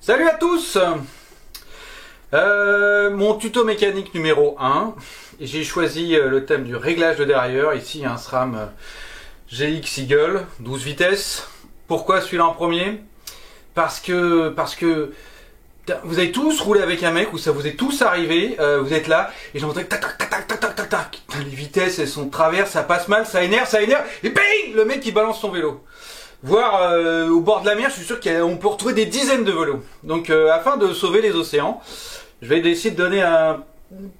Salut à tous. Mon tuto mécanique numéro 1. J'ai choisi le thème du réglage de dérailleur. Ici un SRAM GX Eagle 12 vitesses. Pourquoi celui-là en premier? Parce que vous avez tous roulé avec un mec où ça vous est tous arrivé, vous êtes là et j'entends tac tac tac tac tac tac tac tac. Les vitesses elles sont de travers, ça passe mal, ça énerve et bing, le mec qui balance son vélo. Voire au bord de la mer, je suis sûr qu'on peut retrouver des dizaines de vélos. Donc afin de sauver les océans, je vais essayer de donner un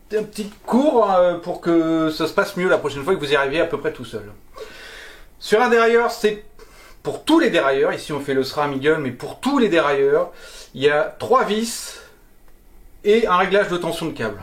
petit cours pour que ça se passe mieux la prochaine fois que vous y arriviez à peu près tout seul. Sur un dérailleur, c'est pour tous les dérailleurs, ici on fait le SRAM Eagle, mais pour tous les dérailleurs, il y a 3 vis et un réglage de tension de câble.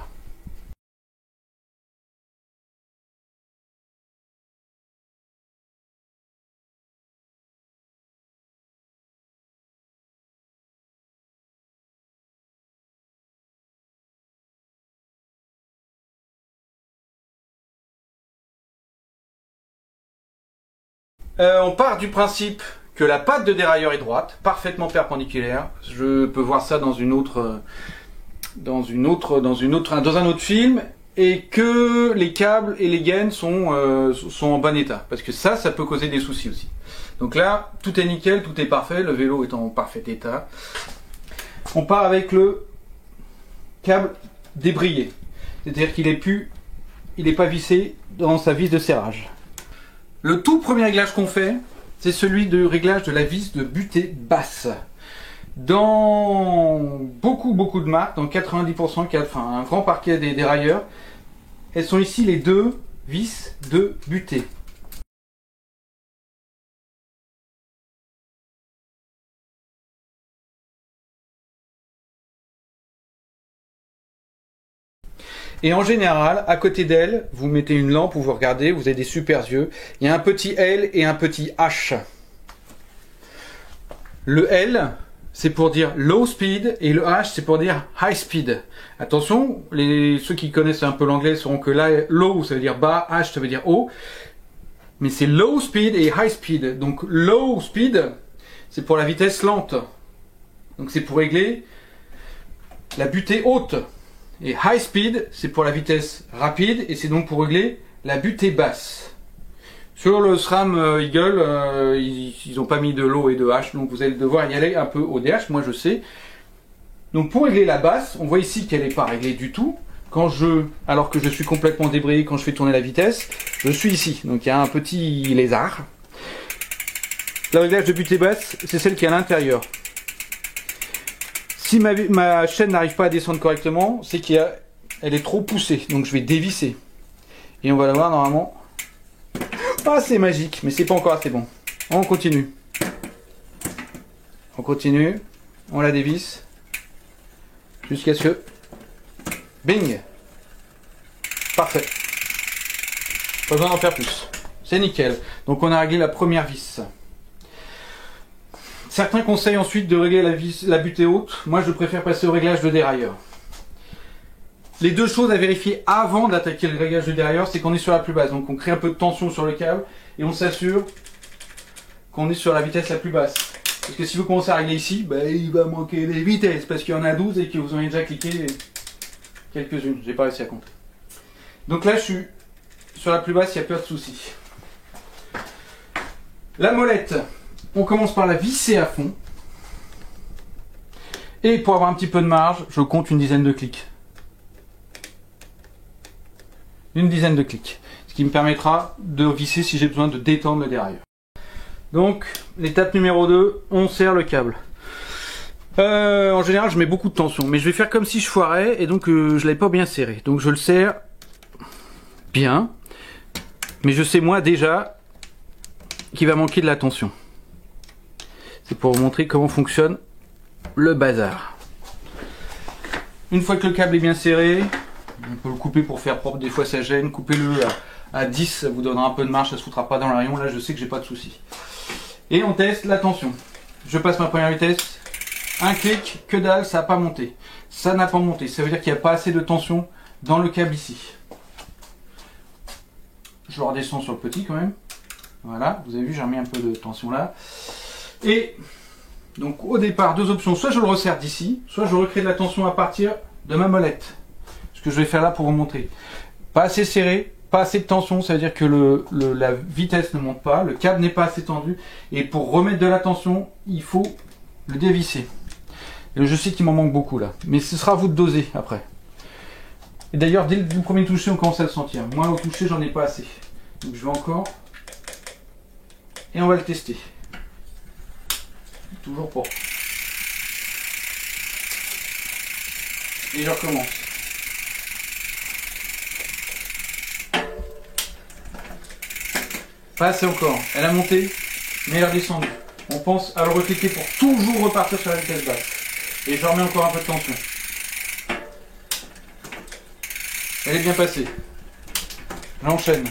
On part du principe que la patte de dérailleur est droite, parfaitement perpendiculaire. Je peux voir ça dans un autre film, et que les câbles et les gaines sont en bon état, parce que ça peut causer des soucis aussi. Donc là, tout est nickel, tout est parfait, le vélo est en parfait état. On part avec le câble débrayé, c'est-à-dire qu'il n'est pas vissé dans sa vis de serrage. Le tout premier réglage qu'on fait, c'est celui de réglage de la vis de butée basse. Dans beaucoup de marques, dans 90%, enfin un grand parquet des dérailleurs, elles sont ici les deux vis de butée. Et en général, à côté d'elle, vous mettez une lampe où vous regardez, vous avez des super yeux. Il y a un petit L et un petit H. Le L, c'est pour dire low speed, et le H, c'est pour dire high speed. Attention, ceux qui connaissent un peu l'anglais sauront que là, low, ça veut dire bas, H, ça veut dire haut. Mais c'est low speed et high speed. Donc low speed, c'est pour la vitesse lente. Donc c'est pour régler la butée haute. Et high speed, c'est pour la vitesse rapide, et c'est donc pour régler la butée basse. Sur le SRAM Eagle, ils n'ont pas mis de low et de H, donc vous allez devoir y aller un peu au DH, moi je sais. Donc pour régler la basse, on voit ici qu'elle n'est pas réglée du tout. Alors que je suis complètement débrayé, quand je fais tourner la vitesse, je suis ici. Donc il y a un petit lézard. Le réglage de butée basse, c'est celle qui est à l'intérieur. Si ma chaîne n'arrive pas à descendre correctement, c'est qu'elle est trop poussée. Donc je vais dévisser. Et on va la voir normalement. Ah, c'est magique, mais c'est pas encore assez bon. On continue. On continue. On la dévisse. Jusqu'à ce que... Bing! Parfait. Pas besoin d'en faire plus. C'est nickel. Donc on a réglé la première vis. Certains conseillent ensuite de régler la butée haute. Moi, je préfère passer au réglage de dérailleur. Les deux choses à vérifier avant d'attaquer le réglage de dérailleur, c'est qu'on est sur la plus basse. Donc, on crée un peu de tension sur le câble et on s'assure qu'on est sur la vitesse la plus basse. Parce que si vous commencez à régler ici, il va manquer des vitesses parce qu'il y en a 12 et que vous en avez déjà cliqué quelques-unes. J'ai pas réussi à compter. Donc là, je suis sur la plus basse, il n'y a pas de souci. La molette. On commence par la visser à fond. Et pour avoir un petit peu de marge, je compte une dizaine de clics. Une dizaine de clics. Ce qui me permettra de visser si j'ai besoin de détendre le dérailleur. Donc, l'étape numéro 2, on serre le câble. En général, je mets beaucoup de tension. Mais je vais faire comme si je foirais et donc je ne l'avais pas bien serré. Donc je le serre bien. Mais je sais moi déjà qu'il va manquer de la tension. C'est pour vous montrer comment fonctionne le bazar. Une fois que le câble est bien serré, on peut le couper pour faire propre, des fois ça gêne. Coupez-le à 10, ça vous donnera un peu de marge, ça ne se foutra pas dans le rayon. Là, je sais que j'ai pas de souci. Et on teste la tension. Je passe ma première vitesse. Un clic, que dalle, ça n'a pas monté. Ça n'a pas monté, ça veut dire qu'il n'y a pas assez de tension dans le câble ici. Je redescends sur le petit quand même. Voilà, vous avez vu, j'ai remis un peu de tension là. Et Donc au départ, deux options, soit je le resserre d'ici, soit je recrée de la tension à partir de ma molette. Ce que je vais faire là pour vous montrer. Pas assez serré, pas assez de tension, ça veut dire que la vitesse ne monte pas, le câble n'est pas assez tendu, et pour remettre de la tension, il faut le dévisser. Et je sais qu'il m'en manque beaucoup là, mais ce sera à vous de doser après. Et d'ailleurs, dès le premier toucher, on commence à le sentir. Moi, au toucher, j'en ai pas assez. Donc je vais encore, et on va le tester. Toujours pas. Et je recommence. Pas assez encore. Elle a monté, mais elle a descendu. On pense à le recliquer pour toujours repartir sur la vitesse basse. Et je remets encore un peu de tension. Elle est bien passée. J'enchaîne.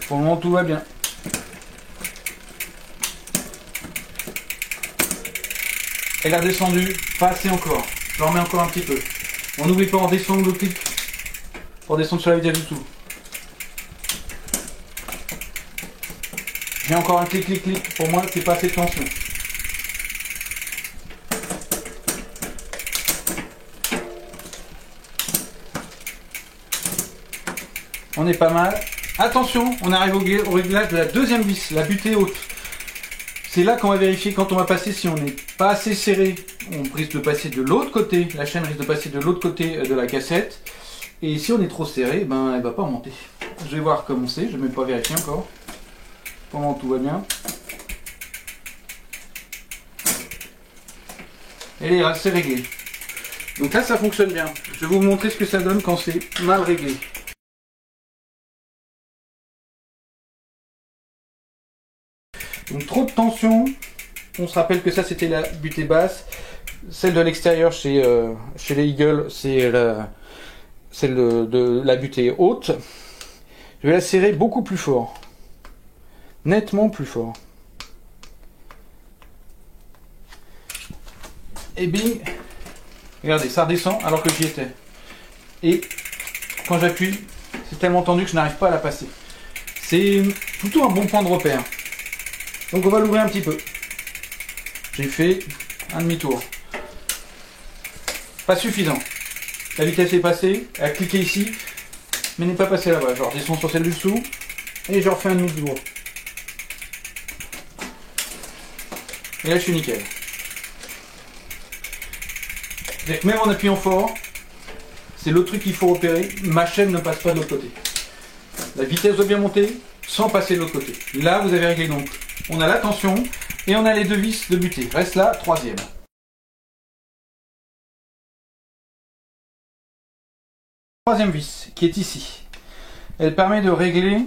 Pour le moment, tout va bien. Elle a descendu, pas assez encore. Je remets encore un petit peu. On n'oublie pas en descendre le clic pour descendre sur la vitesse du tout. J'ai encore un clic, clic, clic. Pour moi, c'est pas assez de tension. On est pas mal. Attention, on arrive au réglage de la deuxième vis, la butée haute. C'est là qu'on va vérifier quand on va passer si on n'est pas assez serré. On risque de passer de l'autre côté, la chaîne risque de passer de l'autre côté de la cassette. Et si on est trop serré, ben elle va pas monter. Je vais voir comment c'est, je ne vais même pas vérifier encore. Pour le moment tout va bien. Et là c'est réglé. Donc là ça fonctionne bien. Je vais vous montrer ce que ça donne quand c'est mal réglé. Donc trop de tension, on se rappelle que ça c'était la butée basse, celle de l'extérieur chez les Eagle c'est celle de la butée haute. Je vais la serrer beaucoup plus fort, nettement plus fort. Et bing, regardez ça redescend alors que j'y étais. Et quand j'appuie, c'est tellement tendu que je n'arrive pas à la passer. C'est plutôt un bon point de repère. Donc on va l'ouvrir un petit peu. J'ai fait un demi-tour. Pas suffisant. La vitesse est passée, elle a cliqué ici, mais n'est pas passée là-bas. Je redescends sur celle du dessous et je refais un demi-tour. Et là je suis nickel. C'est-à-dire que même en appuyant fort, c'est le truc qu'il faut repérer, ma chaîne ne passe pas de l'autre côté. La vitesse doit bien monter sans passer de l'autre côté. Là vous avez réglé donc. On a la tension et on a les deux vis de butée. Reste la troisième. Troisième vis qui est ici. Elle permet de régler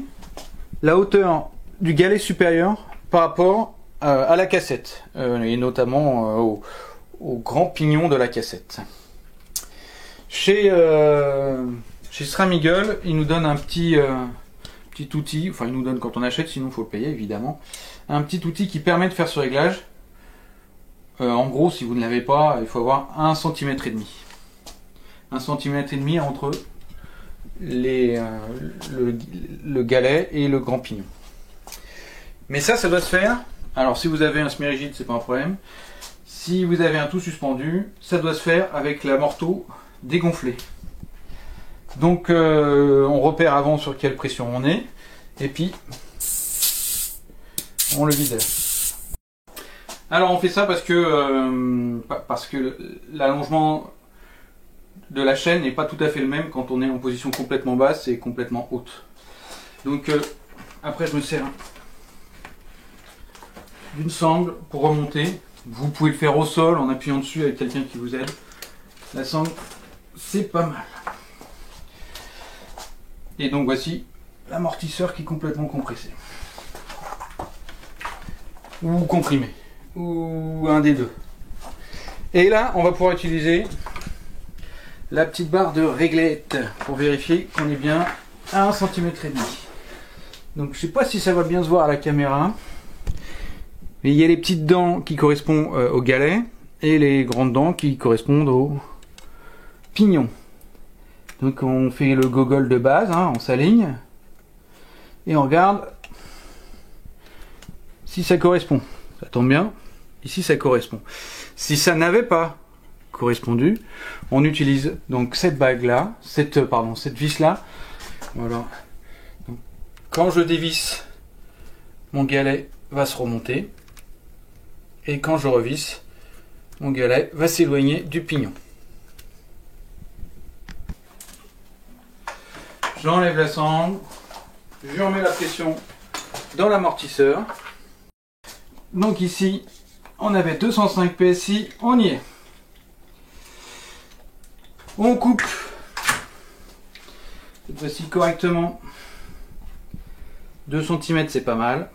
la hauteur du galet supérieur par rapport à la cassette et notamment au grand pignon de la cassette. Chez SRAM Eagle, il nous donne un petit outil, enfin il nous donne quand on achète, sinon il faut le payer évidemment, un petit outil qui permet de faire ce réglage. En gros, si vous ne l'avez pas, il faut avoir 1,5 cm. 1,5 cm entre le galet et le grand pignon. Mais ça doit se faire. Alors si vous avez un semi-rigide, c'est pas un problème. Si vous avez un tout suspendu, ça doit se faire avec l'amorto dégonflé. Donc on repère avant sur quelle pression on est, et puis on le vide. Alors on fait ça parce que l'allongement de la chaîne n'est pas tout à fait le même quand on est en position complètement basse et complètement haute. Donc après je me sers d'une sangle pour remonter. Vous pouvez le faire au sol en appuyant dessus avec quelqu'un qui vous aide. La sangle, c'est pas mal. Et donc voici l'amortisseur qui est complètement compressé. Ou comprimé. Ou un des deux. Et là, on va pouvoir utiliser la petite barre de réglette pour vérifier qu'on est bien à 1,5 cm. Donc je sais pas si ça va bien se voir à la caméra. Mais il y a les petites dents qui correspondent au galet et les grandes dents qui correspondent au pignon. Donc on fait le gogol de base, hein, on s'aligne et on regarde si ça correspond, ça tombe bien, ici ça correspond. Si ça n'avait pas correspondu, on utilise donc cette bague là, cette vis là. Voilà. Donc, quand je dévisse, mon galet va se remonter, et quand je revisse, mon galet va s'éloigner du pignon. J'enlève la sangle, je remets la pression dans l'amortisseur. Donc ici, on avait 205 PSI, on y est. On coupe cette fois-ci correctement. 2 cm c'est pas mal.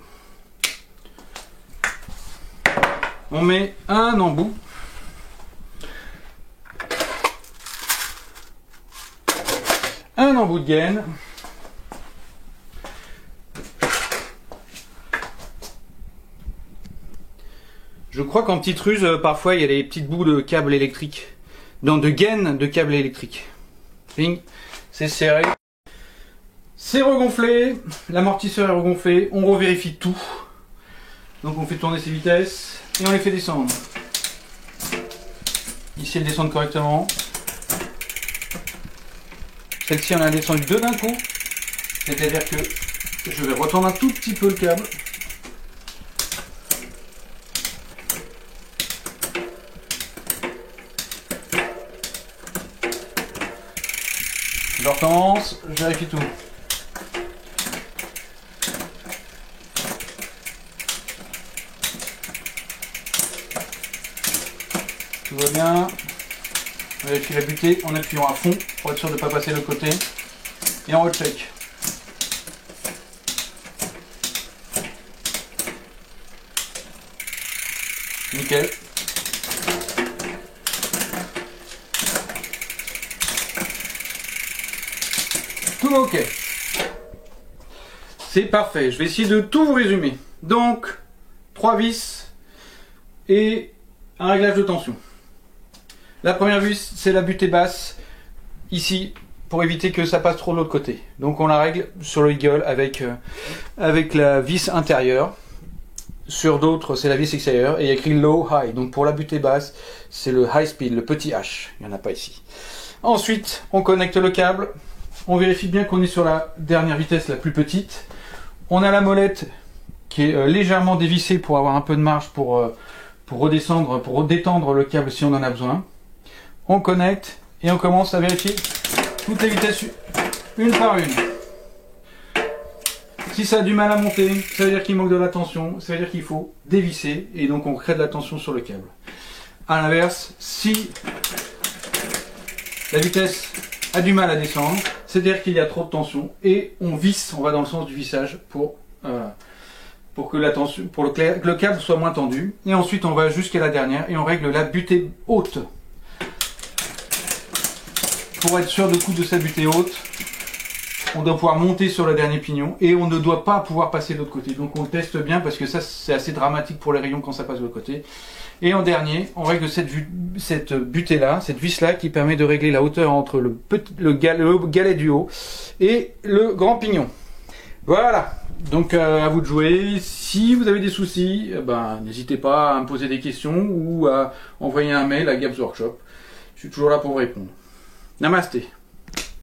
On met un embout. Un embout de gaine. Je crois qu'en petite ruse, parfois il y a des petites bouts de câbles électriques. Non, de gaines de câbles électriques. C'est serré. C'est regonflé. L'amortisseur est regonflé. On revérifie tout. Donc on fait tourner ses vitesses et on les fait descendre. Ici elles descendent correctement. Celle-ci on a descendu deux d'un coup. C'est-à-dire que je vais retendre un tout petit peu le câble. Je recommence, je vérifie tout. Tout va bien. On vérifie la butée en appuyant à fond pour être sûr de ne pas passer de l'autre côté. Et on recheck. Nickel. Tout ok. C'est parfait. Je vais essayer de tout vous résumer. Donc, 3 vis et un réglage de tension. La première vis, c'est la butée basse, ici, pour éviter que ça passe trop de l'autre côté. Donc on la règle sur le Eagle avec la vis intérieure. Sur d'autres, c'est la vis extérieure. Et il y a écrit low, high. Donc pour la butée basse, c'est le high speed, le petit H. Il n'y en a pas ici. Ensuite, on connecte le câble. On vérifie bien qu'on est sur la dernière vitesse, la plus petite. On a la molette qui est légèrement dévissée pour avoir un peu de marge pour redescendre, pour détendre le câble si on en a besoin. On connecte et on commence à vérifier toutes les vitesses une par une. Si ça a du mal à monter, ça veut dire qu'il manque de la tension, ça veut dire qu'il faut dévisser et donc on crée de la tension sur le câble. A l'inverse, si la vitesse a du mal à descendre, c'est-à-dire qu'il y a trop de tension et on visse, on va dans le sens du vissage pour que la tension, pour que le câble soit moins tendu. Et ensuite on va jusqu'à la dernière et on règle la butée haute. Pour être sûr de coup de sa butée haute, on doit pouvoir monter sur le dernier pignon et on ne doit pas pouvoir passer de l'autre côté. Donc on le teste bien parce que ça c'est assez dramatique pour les rayons quand ça passe de l'autre côté. Et en dernier, on règle cette butée là, cette vis là qui permet de régler la hauteur entre le galet du haut et le grand pignon. Voilà, donc à vous de jouer. Si vous avez des soucis, n'hésitez pas à me poser des questions ou à envoyer un mail à Gabs Workshop. Je suis toujours là pour vous répondre. Namasté.